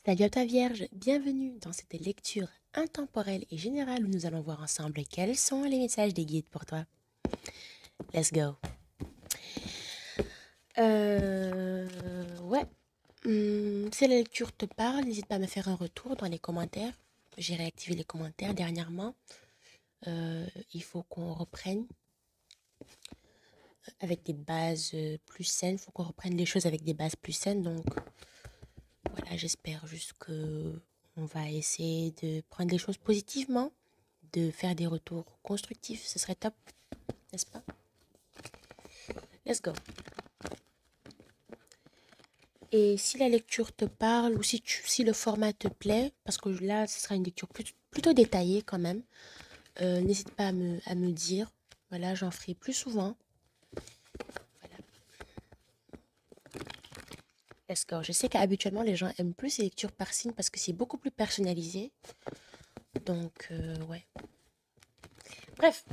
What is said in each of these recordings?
Salut à toi Vierge, bienvenue dans cette lecture intemporelle et générale où nous allons voir ensemble quels sont les messages des guides pour toi. Let's go. Ouais. Si la lecture te parle, n'hésite pas à me faire un retour dans les commentaires. J'ai réactivé les commentaires dernièrement. Il faut qu'on reprenne avec des bases plus saines. Il faut qu'on reprenne les choses avec des bases plus saines. Donc voilà, j'espère juste que on va essayer de prendre les choses positivement, de faire des retours constructifs. Ce serait top, n'est-ce pas? Let's go. Et si la lecture te parle ou si le format te plaît, parce que là, ce sera une lecture plutôt détaillée quand même, n'hésite pas à me dire. Voilà, j'en ferai plus souvent. Voilà. Let's go. Je sais qu'habituellement, les gens aiment plus les lectures par signe parce que c'est beaucoup plus personnalisé. Donc, ouais. Bref,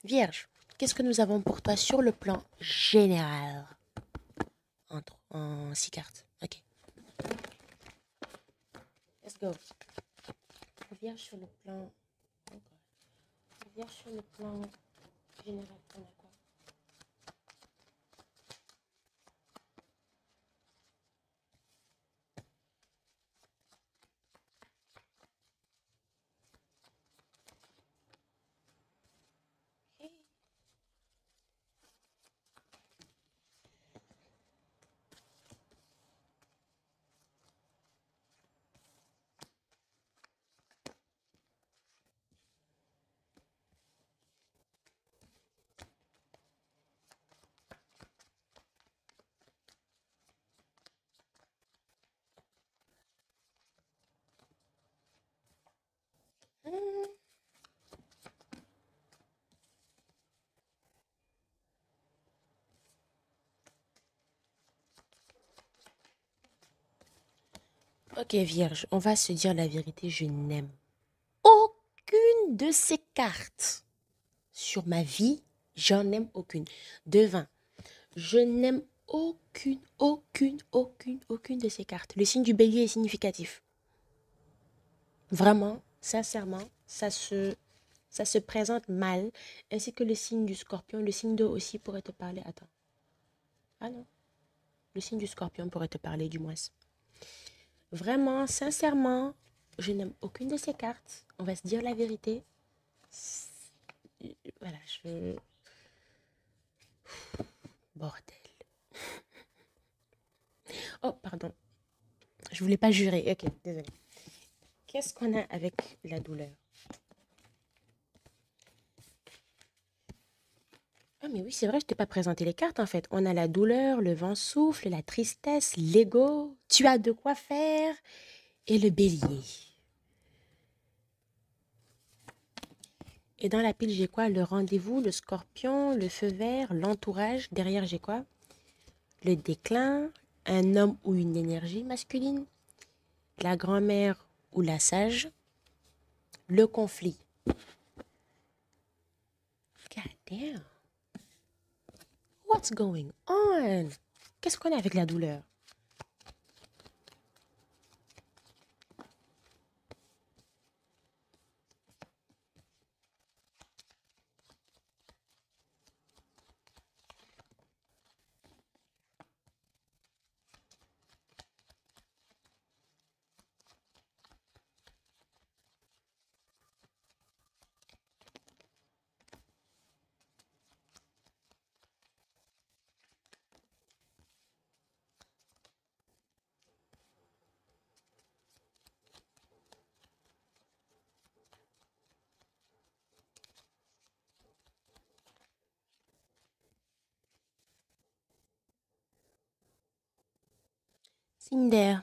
Vierge, qu'est-ce que nous avons pour toi sur le plan général en 6 cartes? Ok, let's go. Vierge sur le plan... Vierge sur le plan général, on a quoi? Okay. Hmm. Ok, Vierge, on va se dire la vérité, je n'aime aucune de ces cartes. Sur ma vie, j'en aime aucune. Devin, je n'aime aucune de ces cartes. Le signe du bélier est significatif. Vraiment, sincèrement, ça se présente mal. Ainsi que le signe du scorpion. Le signe d'eau aussi pourrait te parler. Attends. Ah non. Le signe du scorpion pourrait te parler du moins. Vraiment, sincèrement, je n'aime aucune de ces cartes. On va se dire la vérité. Voilà, je... Bordel. Oh, pardon. Je voulais pas jurer. Ok, désolé. Qu'est-ce qu'on a avec la douleur? Ah, mais oui, c'est vrai, je t'ai pas présenté les cartes en fait. On a la douleur, le vent souffle, la tristesse, l'ego, tu as de quoi faire et le bélier. Et dans la pile, j'ai quoi? Le rendez-vous, le scorpion, le feu vert, l'entourage. Derrière, j'ai quoi? Le déclin, un homme ou une énergie masculine, la grand-mère ou la sage, le conflit. God damn. What's going on? Qu'est-ce qu'on a avec la douleur? Signe d'air,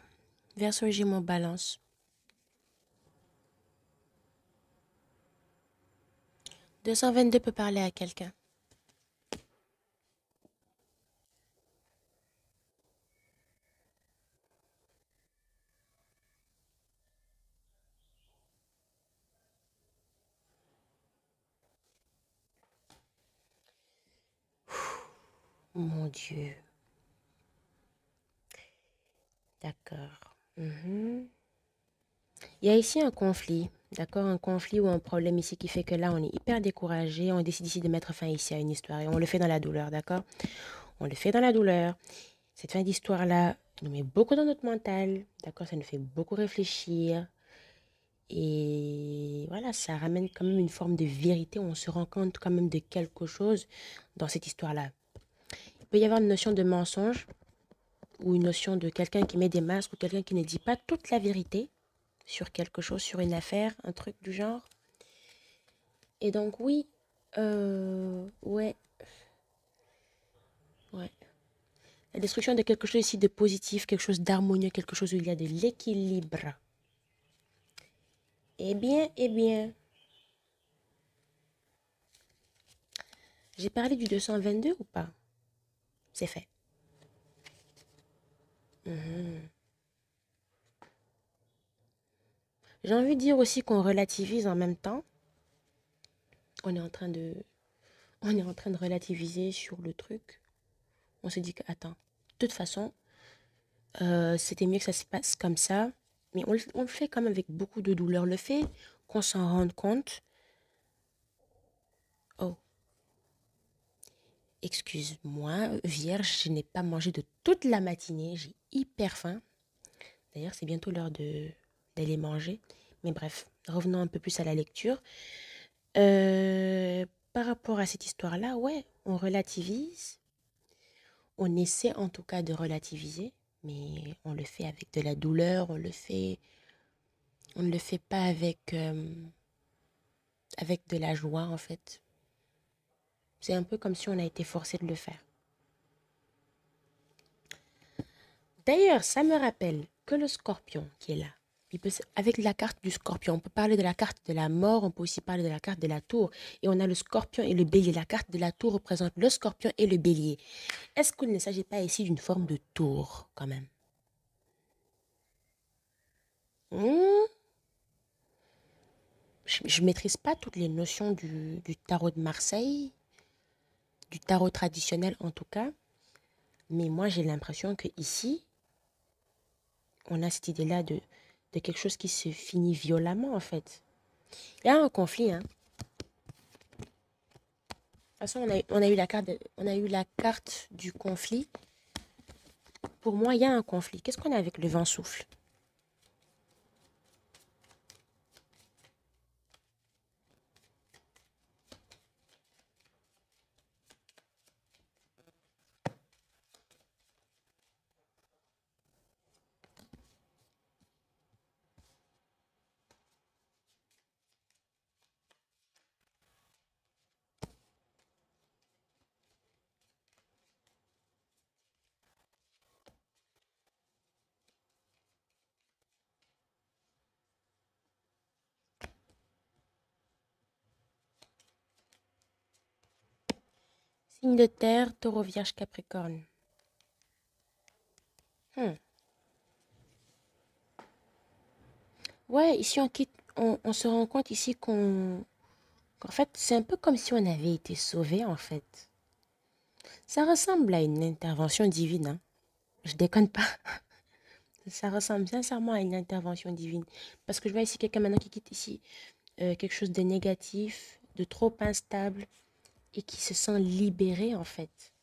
Verseau, Gémeaux, Balance. 222 peut parler à quelqu'un. Mon Dieu. D'accord. Mhm. Il y a ici un conflit, d'accord? Un conflit ou un problème ici qui fait que là, on est hyper découragé. On décide ici de mettre fin ici à une histoire et on le fait dans la douleur, d'accord? On le fait dans la douleur. Cette fin d'histoire-là nous met beaucoup dans notre mental, d'accord? Ça nous fait beaucoup réfléchir. Et voilà, ça ramène quand même une forme de vérité. On se rend compte quand même de quelque chose dans cette histoire-là. Il peut y avoir une notion de mensonge ou une notion de quelqu'un qui met des masques ou quelqu'un qui ne dit pas toute la vérité sur quelque chose, sur une affaire, un truc du genre. Et donc oui, ouais, ouais. La destruction de quelque chose ici de positif, quelque chose d'harmonieux, quelque chose où il y a de l'équilibre. Eh bien, j'ai parlé du 222 ou pas? C'est fait. Mhm. J'ai envie de dire aussi qu'on relativise en même temps. On est en train de, on est en train de relativiser sur le truc. On se dit que, attends, de toute façon, c'était mieux que ça se passe comme ça. Mais on le fait quand même avec beaucoup de douleur. Le fait qu'on s'en rende compte. Oh, excuse-moi, vierge, je n'ai pas mangé de toute la matinée. J'ai hyper faim. D'ailleurs, c'est bientôt l'heure d'aller manger. Mais bref, revenons un peu plus à la lecture. Par rapport à cette histoire-là, ouais, on relativise. On essaie en tout cas de relativiser, mais on le fait avec de la douleur, on ne le fait pas avec de la joie en fait. C'est un peu comme si on a été forcé de le faire. D'ailleurs, ça me rappelle que le scorpion qui est là, avec la carte du scorpion, on peut parler de la carte de la mort, on peut aussi parler de la carte de la tour. Et on a le scorpion et le bélier. La carte de la tour représente le scorpion et le bélier. Est-ce qu'il ne s'agit pas ici d'une forme de tour quand même? Hmm, je ne maîtrise pas toutes les notions du tarot de Marseille, du tarot traditionnel en tout cas, mais moi j'ai l'impression que ici, on a cette idée-là de quelque chose qui se finit violemment en fait. Il y a un conflit, hein. De toute façon, on a eu la carte, on a eu la carte du conflit. Pour moi, il y a un conflit. Qu'est-ce qu'on a avec le vent souffle? Signe de terre, taureau, vierge, capricorne. Hmm. Ouais, ici on quitte, on se rend compte ici qu'en fait, c'est un peu comme si on avait été sauvé en fait. Ça ressemble à une intervention divine, hein. Je déconne pas. Ça ressemble sincèrement à une intervention divine. Parce que je vois ici quelqu'un maintenant qui quitte ici quelque chose de négatif, de trop instable et qui se sent libéré en fait.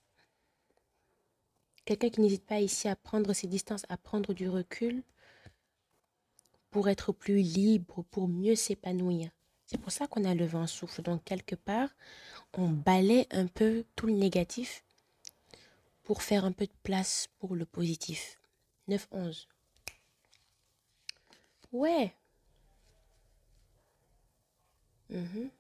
Quelqu'un qui n'hésite pas ici à prendre ses distances, à prendre du recul pour être plus libre, pour mieux s'épanouir. C'est pour ça qu'on a le vent souffle. Donc quelque part, on balaie un peu tout le négatif pour faire un peu de place pour le positif. 9-11. Ouais. Mhm.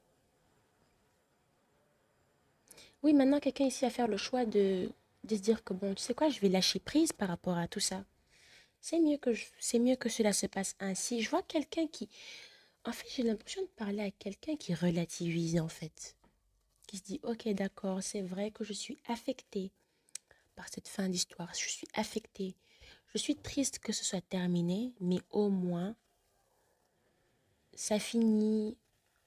Oui, maintenant quelqu'un ici va faire le choix de se dire que bon, tu sais quoi, je vais lâcher prise par rapport à tout ça. C'est mieux que cela se passe ainsi. Je vois quelqu'un qui, en fait, j'ai l'impression de parler à quelqu'un qui relativise en fait, qui se dit, ok, d'accord, c'est vrai que je suis affectée par cette fin d'histoire. Je suis affectée. Je suis triste que ce soit terminé, mais au moins, ça finit.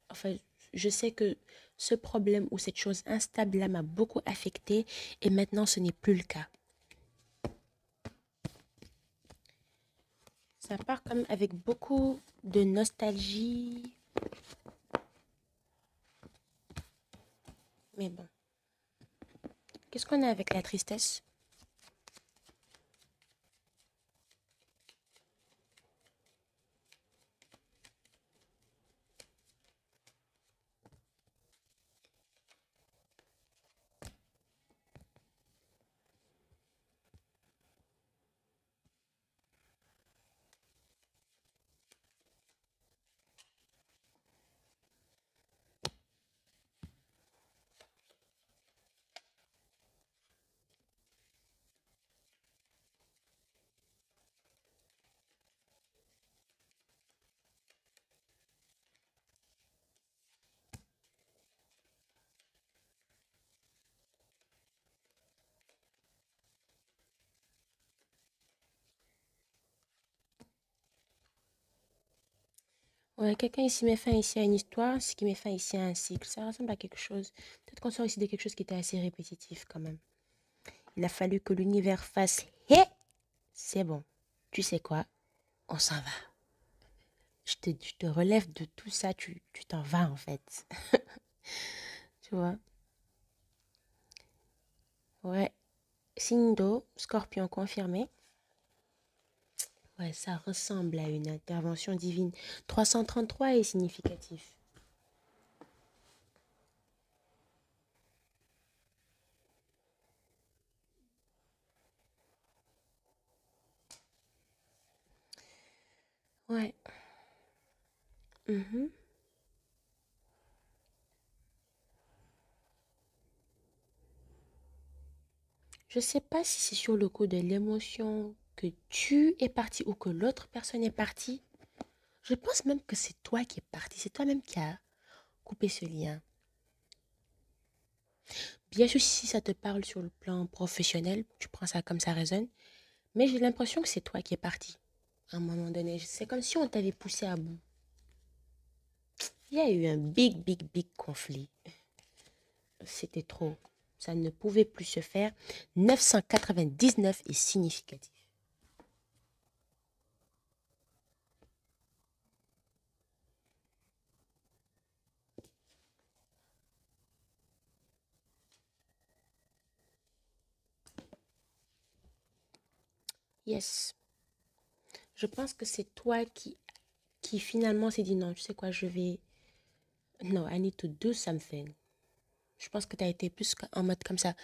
Enfin, je sais que ce problème ou cette chose instable-là m'a beaucoup affectée et maintenant ce n'est plus le cas. Ça part comme avec beaucoup de nostalgie. Mais bon. Qu'est-ce qu'on a avec la tristesse? Ouais, quelqu'un ici met fin ici à une histoire, ce qui met fin ici à un cycle. Ça ressemble à quelque chose. Peut-être qu'on sort ici de quelque chose qui était assez répétitif quand même. Il a fallu que l'univers fasse hé, c'est bon. Tu sais quoi? On s'en va. Je te relève de tout ça, tu t'en vas en fait. Tu vois? Ouais. Signe d'eau, scorpion confirmé. Ouais, ça ressemble à une intervention divine. 333 est significatif. Ouais. Mhm. Je sais pas si c'est sur le coup de l'émotion que tu es parti ou que l'autre personne est partie. Je pense même que c'est toi qui es parti. C'est toi-même qui as coupé ce lien. Bien sûr, si ça te parle sur le plan professionnel, tu prends ça comme ça résonne. Mais j'ai l'impression que c'est toi qui es parti. À un moment donné, c'est comme si on t'avait poussé à bout. Il y a eu un big conflit. C'était trop. Ça ne pouvait plus se faire. 999 est significatif. Yes. Je pense que c'est toi qui finalement s'est dit non, tu sais quoi, je vais. No, I need to do something. Je pense que tu as été plus en mode comme ça.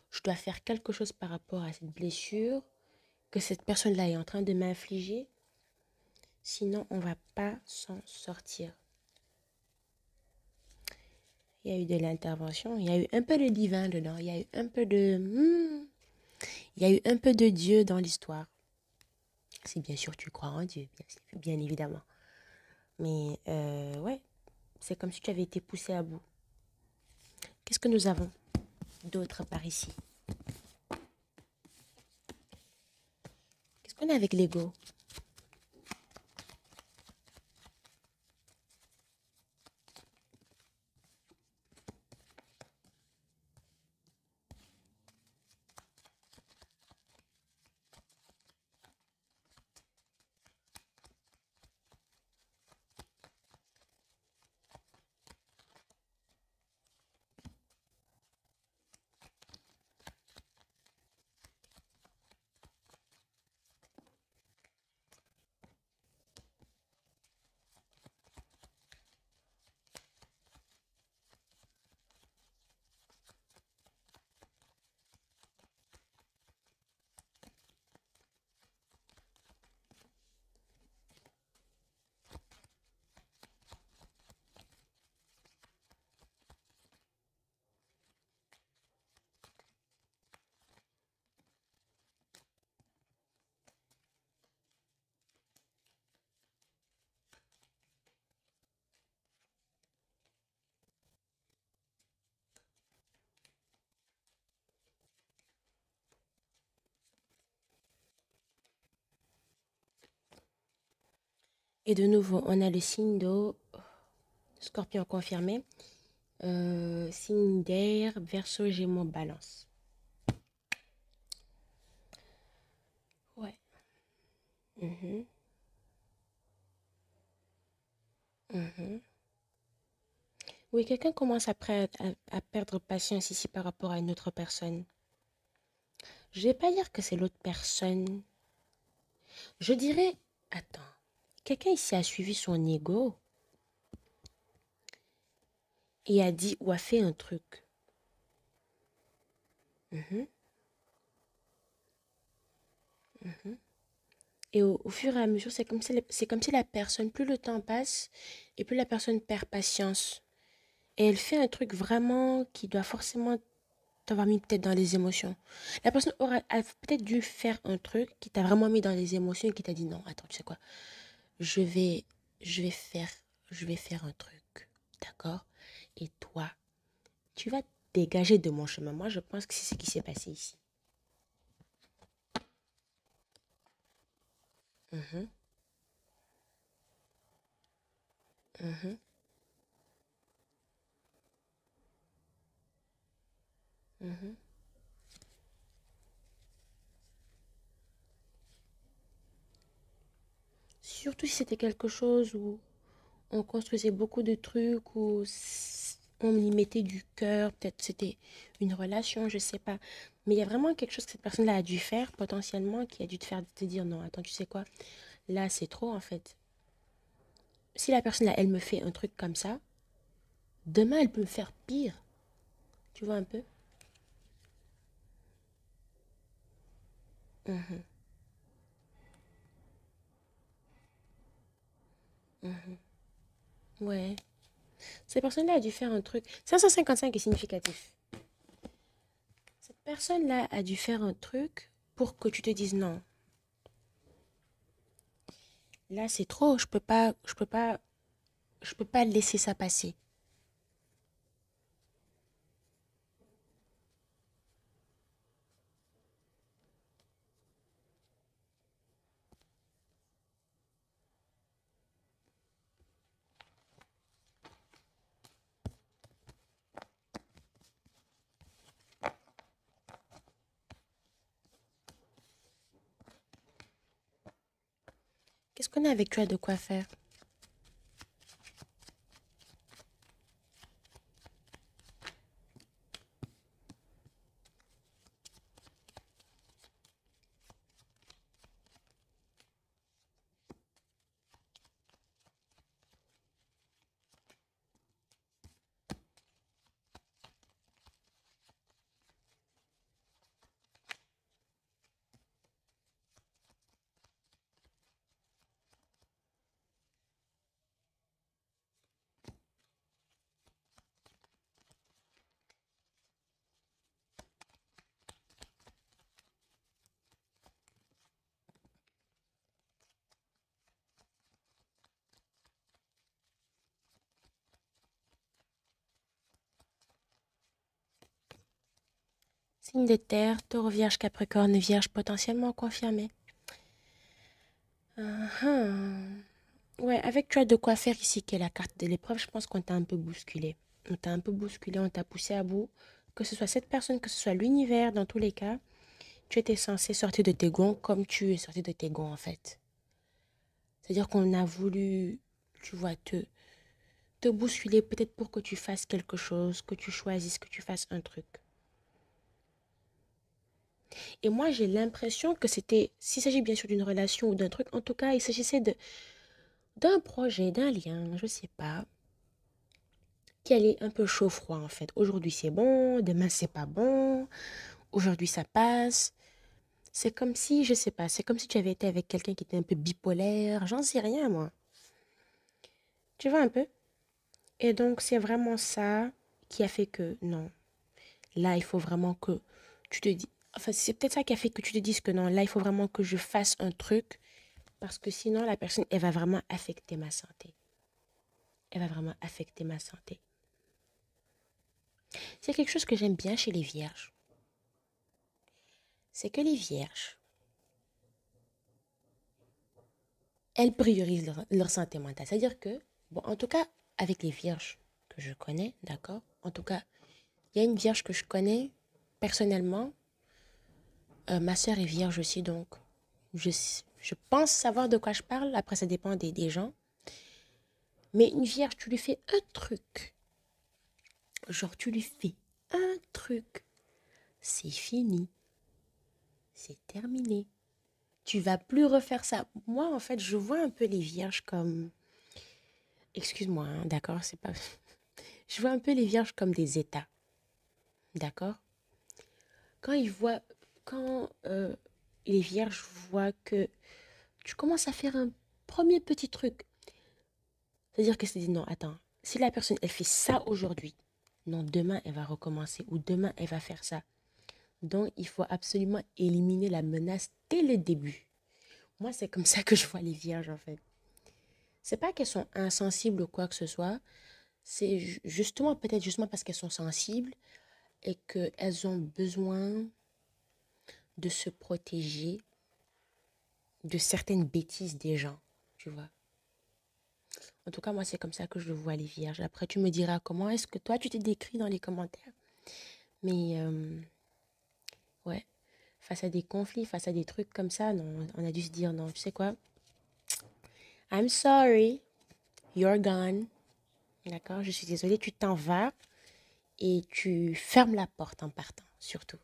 Je dois faire quelque chose par rapport à cette blessure que cette personne-là est en train de m'infliger. Sinon, on va pas s'en sortir. Il y a eu de l'intervention, il y a eu un peu de divin dedans, il y a eu un peu de... il y a eu un peu de Dieu dans l'histoire. Si bien sûr tu crois en Dieu, bien évidemment. Mais ouais, c'est comme si tu avais été poussé à bout. Qu'est-ce que nous avons d'autre par ici? Qu'est-ce qu'on a avec l'ego? Et de nouveau, on a le signe d'eau, scorpion confirmé, signe d'air, verseau, gémeaux, balance. Ouais. Mhm. Mhm. Oui, quelqu'un commence après à perdre patience ici par rapport à une autre personne. Je vais pas dire que c'est l'autre personne. Je dirais, attends, quelqu'un ici a suivi son ego et a dit ou a fait un truc. Mhm, mhm. Et au fur et à mesure, c'est comme si la personne, plus le temps passe et plus la personne perd patience. Et elle fait un truc vraiment qui doit forcément t'avoir mis peut-être dans les émotions. La personne a peut-être dû faire un truc qui t'a vraiment mis dans les émotions et qui t'a dit non, attends, tu sais quoi, je vais, je vais faire, je vais faire un truc, d'accord? Et toi, tu vas te dégager de mon chemin. Moi, je pense que c'est ce qui s'est passé ici. Mhm, mhm, mhm. Surtout si c'était quelque chose où on construisait beaucoup de trucs, on y mettait du cœur, peut-être c'était une relation, je sais pas. Mais il y a vraiment quelque chose que cette personne-là a dû faire potentiellement qui a dû te faire te dire non, attends, tu sais quoi, là c'est trop en fait. Si la personne là, elle me fait un truc comme ça, demain elle peut me faire pire. Tu vois un peu? Mhm, mhm. Ouais. Cette personne-là a dû faire un truc. 555 est significatif. Cette personne-là a dû faire un truc pour que tu te dises non. Là, c'est trop. Je peux pas laisser ça passer. Qu'est-ce qu'on a avec toi de quoi faire? Signe de terre, taureau, vierge, capricorne, vierge potentiellement confirmé. Uhum. Ouais, avec tu as de quoi faire ici, qui est la carte de l'épreuve, je pense qu'on t'a un peu bousculé. On t'a un peu bousculé, on t'a poussé à bout. Que ce soit cette personne, que ce soit l'univers, dans tous les cas, tu étais censé sortir de tes gonds comme tu es sorti de tes gonds en fait. C'est-à-dire qu'on a voulu, tu vois, te bousculer peut-être pour que tu fasses quelque chose, que tu choisisses, que tu fasses un truc. Et moi, j'ai l'impression que c'était, s'il s'agit bien sûr d'une relation ou d'un truc, en tout cas, il s'agissait d'un projet, d'un lien, je sais pas, qui allait un peu chaud-froid en fait. Aujourd'hui, c'est bon, demain, c'est pas bon, aujourd'hui, ça passe. C'est comme si, je sais pas, c'est comme si tu avais été avec quelqu'un qui était un peu bipolaire, j'en sais rien, moi. Tu vois un peu? Et donc, c'est vraiment ça qui a fait que, non, là, il faut vraiment que tu te dis, enfin, c'est peut-être ça qui a fait que tu te dises que non, là, il faut vraiment que je fasse un truc parce que sinon, la personne, elle va vraiment affecter ma santé. Elle va vraiment affecter ma santé. C'est quelque chose que j'aime bien chez les vierges. C'est que les vierges, elles priorisent leur santé mentale. C'est-à-dire que, bon, en tout cas, avec les vierges que je connais, d'accord? En tout cas, il y a une vierge que je connais personnellement. Ma sœur est vierge aussi, donc je, je pense savoir de quoi je parle. Après, ça dépend des gens. Mais une vierge, tu lui fais un truc. Genre, tu lui fais un truc. C'est fini. C'est terminé. Tu vas plus refaire ça. Moi, en fait, je vois un peu les vierges comme... Excuse-moi, hein, d'accord, c'est pas... Je vois un peu les vierges comme des états. D'accord? Quand ils voient... Quand les vierges voient que tu commences à faire un premier petit truc, c'est-à-dire que c'est dit non, attends, si la personne, elle fait ça aujourd'hui, non, demain, elle va recommencer ou demain, elle va faire ça. Donc, il faut absolument éliminer la menace dès le début. Moi, c'est comme ça que je vois les vierges, en fait. C'est pas qu'elles sont insensibles ou quoi que ce soit. C'est justement, peut-être justement parce qu'elles sont sensibles et qu'elles ont besoin de se protéger de certaines bêtises des gens, tu vois. En tout cas, moi, c'est comme ça que je vois les vierges. Après, tu me diras comment est-ce que toi, tu t'es décrit dans les commentaires. Mais, ouais, face à des conflits, face à des trucs comme ça, non, on a dû se dire, non, tu sais quoi? I'm sorry, you're gone. D'accord? Je suis désolée, tu t'en vas et tu fermes la porte en partant, surtout.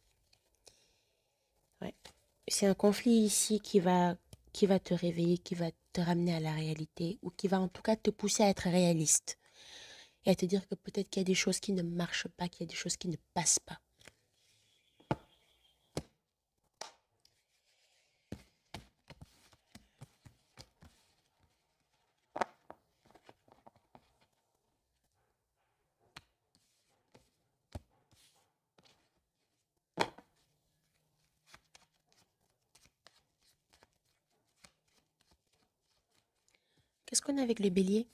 Ouais. C'est un conflit ici qui va te réveiller, qui va te ramener à la réalité ou qui va en tout cas te pousser à être réaliste et à te dire que peut-être qu'il y a des choses qui ne marchent pas, qu'il y a des choses qui ne passent pas. Qu'est-ce qu'on a avec le bélier?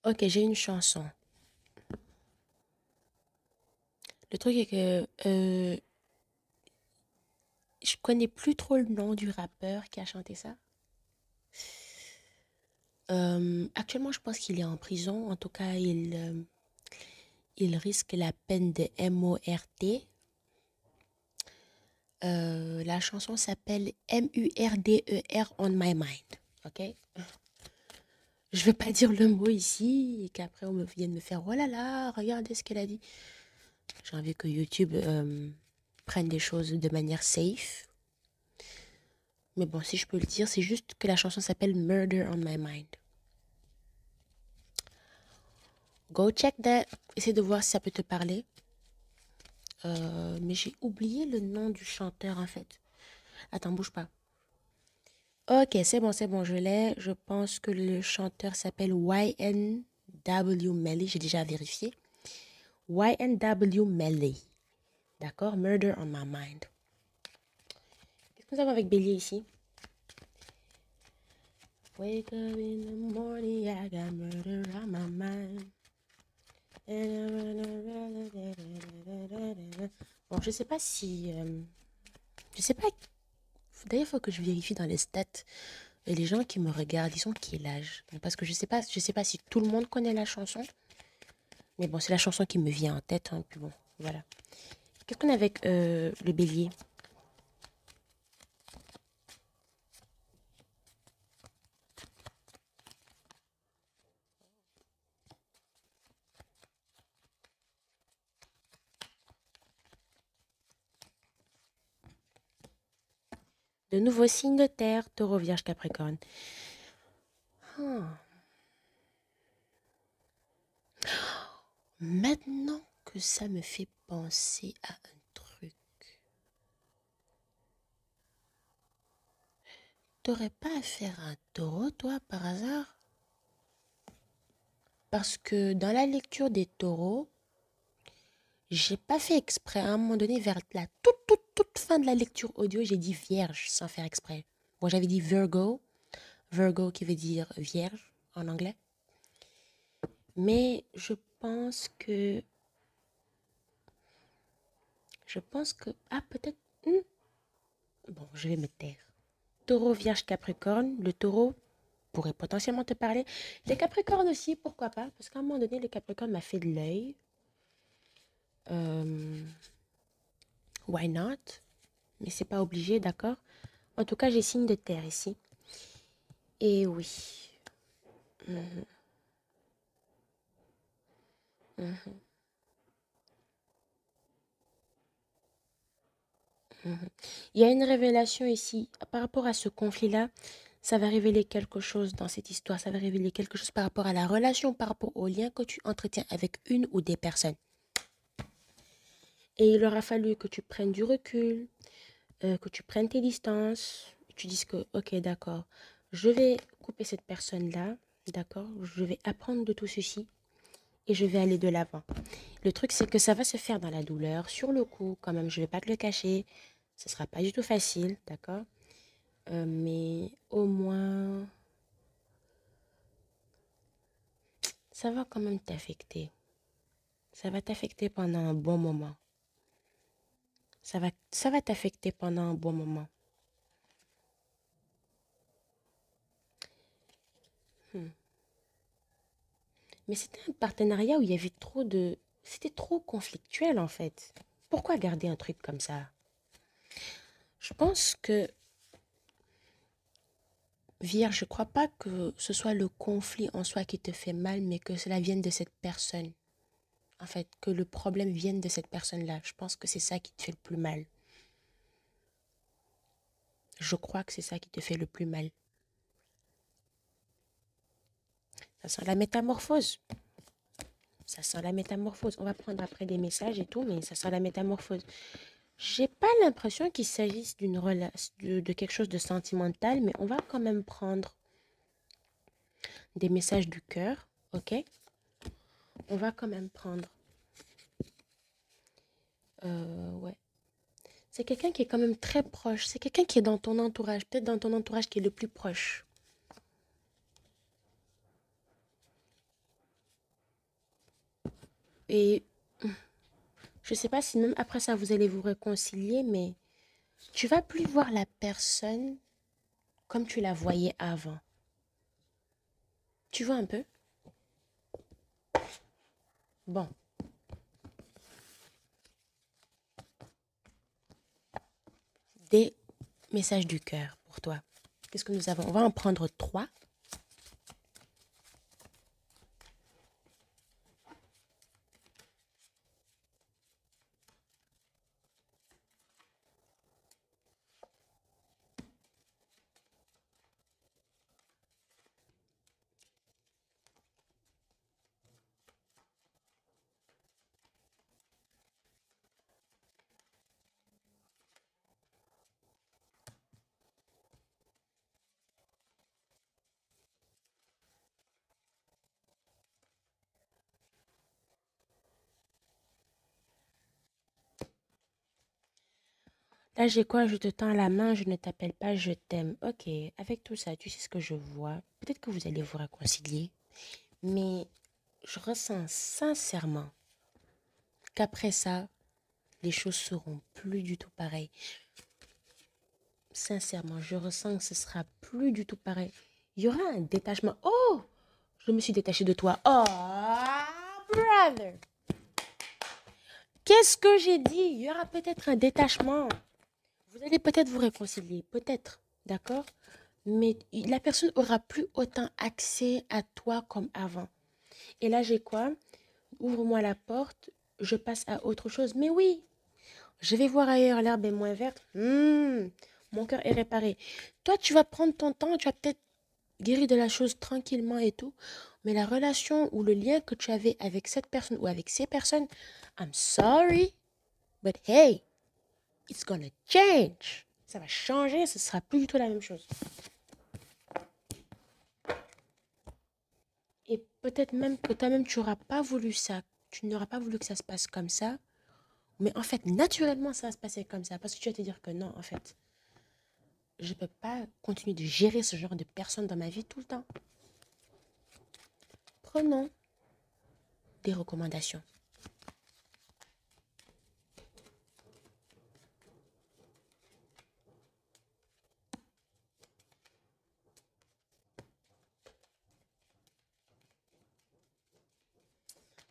Ok, j'ai une chanson. Le truc est que je connais plus trop le nom du rappeur qui a chanté ça. Actuellement, je pense qu'il est en prison. En tout cas, il risque la peine de MORT. La chanson s'appelle MURDER on my mind. Ok? Je ne vais pas dire le mot ici et qu'après on me vienne me faire oh là là, regardez ce qu'elle a dit. J'ai envie que YouTube prenne des choses de manière safe. Mais bon, si je peux le dire, c'est juste que la chanson s'appelle Murder on My Mind. Go check that. Essaie de voir si ça peut te parler. Mais j'ai oublié le nom du chanteur en fait. Attends, bouge pas. Ok, c'est bon, je l'ai. Je pense que le chanteur s'appelle YNW Melly. J'ai déjà vérifié. YNW Melly. D'accord? Murder on my mind. Qu'est-ce que nous avons avec Bélier ici? Wake up in the morning, I got murder on my mind. Bon, je sais pas si... je sais pas. D'ailleurs, il faut que je vérifie dans les stats. Et les gens qui me regardent, ils sont quel âge? Parce que je sais pas si tout le monde connaît la chanson. Mais bon, c'est la chanson qui me vient en tête. Hein, puis bon, voilà. Qu'est-ce qu'on a avec le bélier? De nouveaux signes de terre, taureau, vierge, capricorne. Ah. Maintenant que ça me fait penser à un truc. T'aurais pas affaire à un taureau, toi, par hasard? Parce que dans la lecture des taureaux, j'ai pas fait exprès. À un moment donné, vers la toute fin de la lecture audio, j'ai dit vierge sans faire exprès. Bon, j'avais dit Virgo. Virgo qui veut dire vierge en anglais. Mais je pense que, ah, peut-être, Bon, je vais me taire. Taureau, Vierge, Capricorne. Le taureau pourrait potentiellement te parler. Les Capricornes aussi, pourquoi pas? Parce qu'à un moment donné, le Capricorne m'a fait de l'œil. Euh, why not? Mais c'est pas obligé, d'accord? En tout cas, j'ai signe de terre ici. Et oui. Mhm, mhm, mhm. Il y a une révélation ici par rapport à ce conflit-là. Ça va révéler quelque chose dans cette histoire. Ça va révéler quelque chose par rapport à la relation, par rapport au lien que tu entretiens avec une ou des personnes. Et il aura fallu que tu prennes du recul, que tu prennes tes distances, tu dises que, ok, d'accord, je vais couper cette personne-là, d'accord, je vais apprendre de tout ceci et je vais aller de l'avant. Le truc, c'est que ça va se faire dans la douleur, sur le coup, quand même, je vais pas te le cacher, ce sera pas du tout facile, d'accord, mais au moins, ça va quand même t'affecter. Ça va t'affecter pendant un bon moment. Ça va t'affecter pendant un bon moment. Hmm. Mais c'était un partenariat où il y avait trop de... C'était trop conflictuel en fait. Pourquoi garder un truc comme ça? Je pense que, Vierge, je crois pas que ce soit le conflit en soi qui te fait mal, mais que cela vienne de cette personne. En fait, que le problème vienne de cette personne-là. Je pense que c'est ça qui te fait le plus mal. Je crois que c'est ça qui te fait le plus mal. Ça sent la métamorphose. Ça sent la métamorphose. On va prendre après des messages et tout, mais ça sent la métamorphose. J'ai pas l'impression qu'il s'agisse d'une relation, de quelque chose de sentimental, mais on va quand même prendre des messages du cœur, ok? On va quand même prendre, ouais. C'est quelqu'un qui est quand même très proche. C'est quelqu'un qui est dans ton entourage, peut-être dans ton entourage qui est le plus proche. Et je sais pas si même après ça vous allez vous réconcilier, mais tu vas plus voir la personne comme tu la voyais avant. Tu vois un peu? Bon, des messages du cœur pour toi. Qu'est-ce que nous avons? On va en prendre trois. Là, j'ai quoi? Je te tends la main, je ne t'appelle pas, je t'aime. Ok, avec tout ça, tu sais ce que je vois. Peut-être que vous allez vous réconcilier, mais je ressens sincèrement qu'après ça, les choses seront plus du tout pareilles. Sincèrement, je ressens que ce sera plus du tout pareil. Il y aura un détachement. Oh, je me suis détachée de toi. Oh, brother. Qu'est-ce que j'ai dit? Il y aura peut-être un détachement. Vous allez peut-être vous réconcilier, peut-être, d'accord? Mais la personne aura plus autant accès à toi comme avant. Et là, j'ai quoi? Ouvre-moi la porte, je passe à autre chose. Mais oui, je vais voir ailleurs, l'herbe est moins verte. Mon cœur est réparé. Toi, tu vas prendre ton temps, tu vas peut-être guérir de la chose tranquillement et tout. Mais la relation ou le lien que tu avais avec cette personne ou avec ces personnes, I'm sorry, but hey, it's gonna change. Ça va changer, ce sera plus du tout la même chose. Et peut-être même que toi-même, tu n'auras pas voulu ça. Tu n'auras pas voulu que ça se passe comme ça. Mais en fait, naturellement, ça va se passer comme ça. Parce que tu vas te dire que non, en fait, je ne peux pas continuer de gérer ce genre de personnes dans ma vie tout le temps. Prenons des recommandations.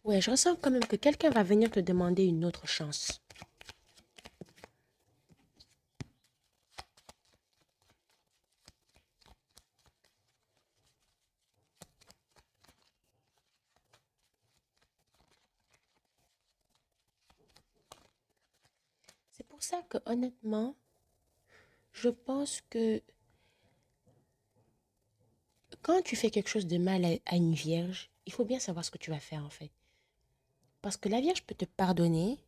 Ouais, je ressens quand même que quelqu'un va venir te demander une autre chance. C'est pour ça que honnêtement, je pense que quand tu fais quelque chose de mal à une vierge, il faut bien savoir ce que tu vas faire en fait. Parce que la vierge peut te pardonner,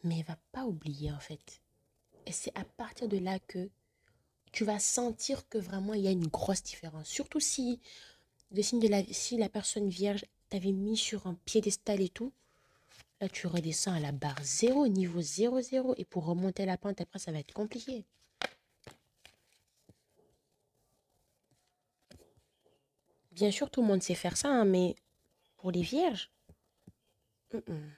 mais elle va pas oublier en fait. Et c'est à partir de là que tu vas sentir que vraiment il y a une grosse différence. Surtout si le signe de si la personne vierge t'avait mis sur un piédestal et tout, là tu redescends à la barre zéro, niveau zéro zéro. Et pour remonter la pente après, ça va être compliqué. Bien sûr, tout le monde sait faire ça, hein, mais pour les vierges, mm-mm.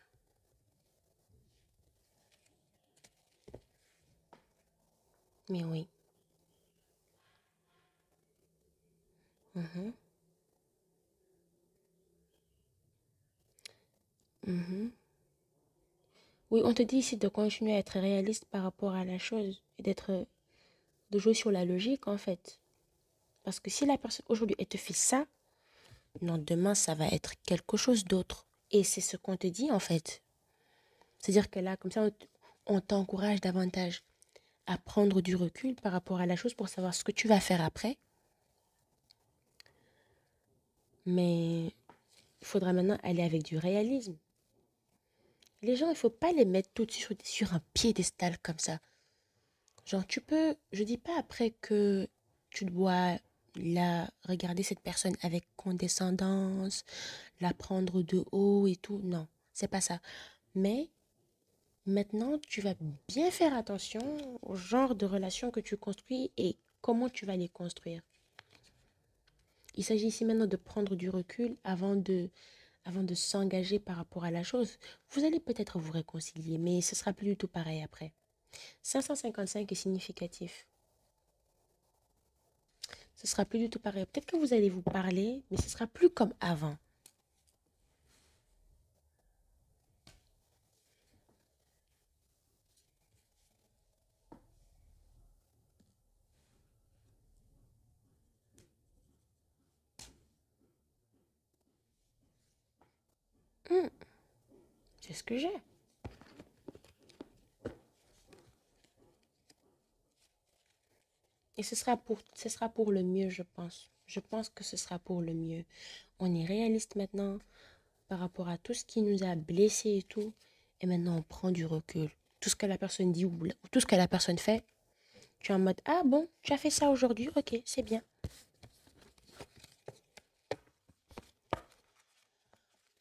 Mais oui. Mhm, mhm. Oui, on te dit ici de continuer à être réaliste par rapport à la chose et de jouer sur la logique en fait. Parce que si la personne aujourd'hui elle te fait ça, non, demain ça va être quelque chose d'autre. Et c'est ce qu'on te dit en fait. C'est-à-dire que là, comme ça, on t'encourage davantage à prendre du recul par rapport à la chose pour savoir ce que tu vas faire après. Mais il faudra maintenant aller avec du réalisme. Les gens, il ne faut pas les mettre tout de suite sur un piédestal comme ça. Genre, tu peux, je dis pas après que tu dois regarder cette personne avec condescendance, la prendre de haut et tout. Non, c'est pas ça. Mais maintenant, tu vas bien faire attention au genre de relations que tu construis et comment tu vas les construire. Il s'agit ici maintenant de prendre du recul avant de s'engager par rapport à la chose. Vous allez peut-être vous réconcilier, mais ce sera plus du tout pareil après. 555 est significatif. Ce sera plus du tout pareil. Peut-être que vous allez vous parler, mais ce sera plus comme avant. Hmm, c'est ce que j'ai. Et ce sera pour le mieux, je pense. Je pense que ce sera pour le mieux. On est réaliste maintenant par rapport à tout ce qui nous a blessés et tout. Et maintenant, on prend du recul. Tout ce que la personne dit ou tout ce que la personne fait, tu es en mode, ah bon, tu as fait ça aujourd'hui, ok, c'est bien.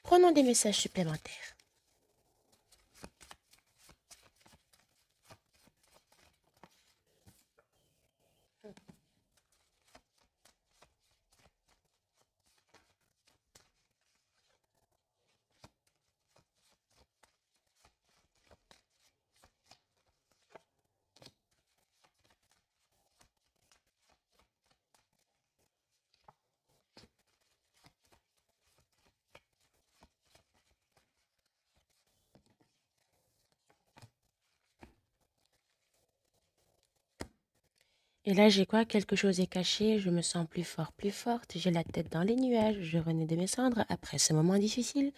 Prenons des messages supplémentaires. Et là, j'ai quoi? Quelque chose est caché, je me sens plus fort, plus forte, j'ai la tête dans les nuages, je renais de mes cendres. Après ce moment difficile,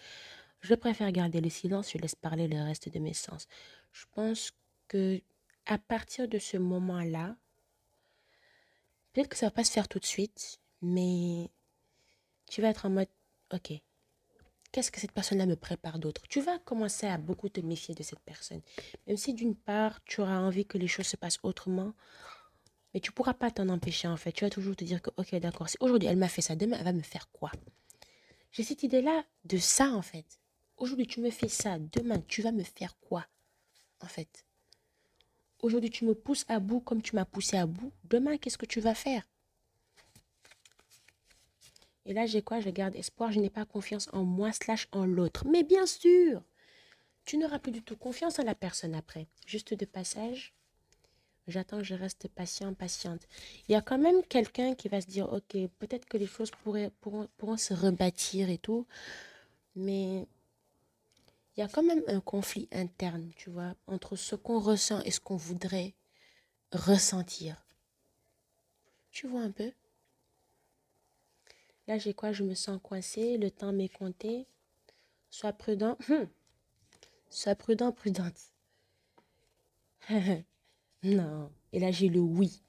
je préfère garder le silence, je laisse parler le reste de mes sens. Je pense que à partir de ce moment-là, peut-être que ça va pas se faire tout de suite, mais tu vas être en mode, ok, qu'est-ce que cette personne-là me prépare d'autre? Tu vas commencer à beaucoup te méfier de cette personne. Même si d'une part, tu auras envie que les choses se passent autrement, mais tu pourras pas t'en empêcher en fait. Tu vas toujours te dire que, ok, d'accord, si aujourd'hui elle m'a fait ça, demain elle va me faire quoi? J'ai cette idée-là de ça en fait. Aujourd'hui tu me fais ça, demain tu vas me faire quoi en fait? Aujourd'hui tu me pousses à bout comme tu m'as poussé à bout, demain qu'est-ce que tu vas faire? Et là j'ai quoi? Je garde espoir, je n'ai pas confiance en moi slash en l'autre. Mais bien sûr, tu n'auras plus du tout confiance en la personne après. Juste de passage, j'attends, je reste patient, patiente. Il y a quand même quelqu'un qui va se dire, ok, peut-être que les choses pourront se rebâtir et tout. Mais il y a quand même un conflit interne, tu vois, entre ce qu'on ressent et ce qu'on voudrait ressentir. Tu vois un peu? Là, j'ai quoi? Je me sens coincée, le temps m'est compté. Sois prudent. Sois prudent, prudente. Non. Et là, j'ai le oui.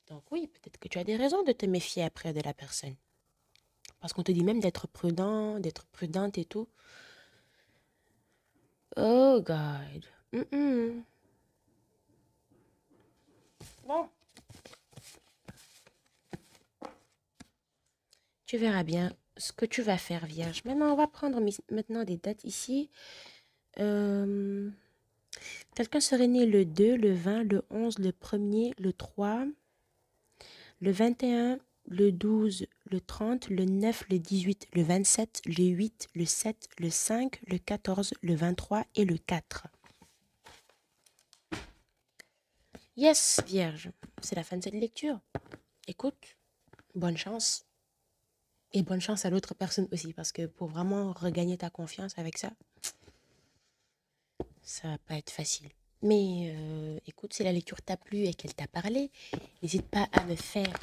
Donc oui, peut-être que tu as des raisons de te méfier après de la personne. Parce qu'on te dit même d'être prudent, d'être prudente et tout. Oh God. Mm-mm. Bon, tu verras bien ce que tu vas faire, Vierge. Maintenant, on va prendre maintenant des dates ici. Euh, Quelqu'un serait né le 2, le 20, le 11, le 1er, le 3, le 21, le 12, le 30, le 9, le 18, le 27, le 8, le 7, le 5, le 14, le 23 et le 4. Yes, Vierge, c'est la fin de cette lecture. Écoute, bonne chance. Et bonne chance à l'autre personne aussi, parce que pour vraiment regagner ta confiance avec ça, ça va pas être facile. Mais écoute, si la lecture t'a plu et qu'elle t'a parlé, n'hésite pas à me faire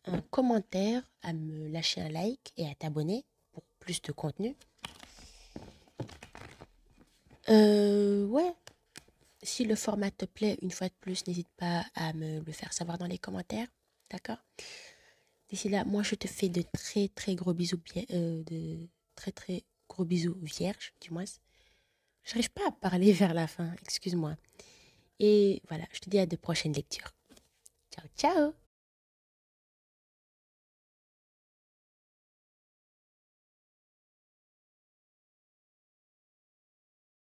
un commentaire, à me lâcher un like et à t'abonner pour plus de contenu. Ouais, si le format te plaît, une fois de plus, n'hésite pas à me le faire savoir dans les commentaires. D'accord? D'ici là, moi, je te fais de très, très gros bisous, de très, très gros bisous vierges, du moins. J'arrive pas à parler vers la fin, excuse-moi. Et voilà, je te dis à de prochaines lectures. Ciao, ciao!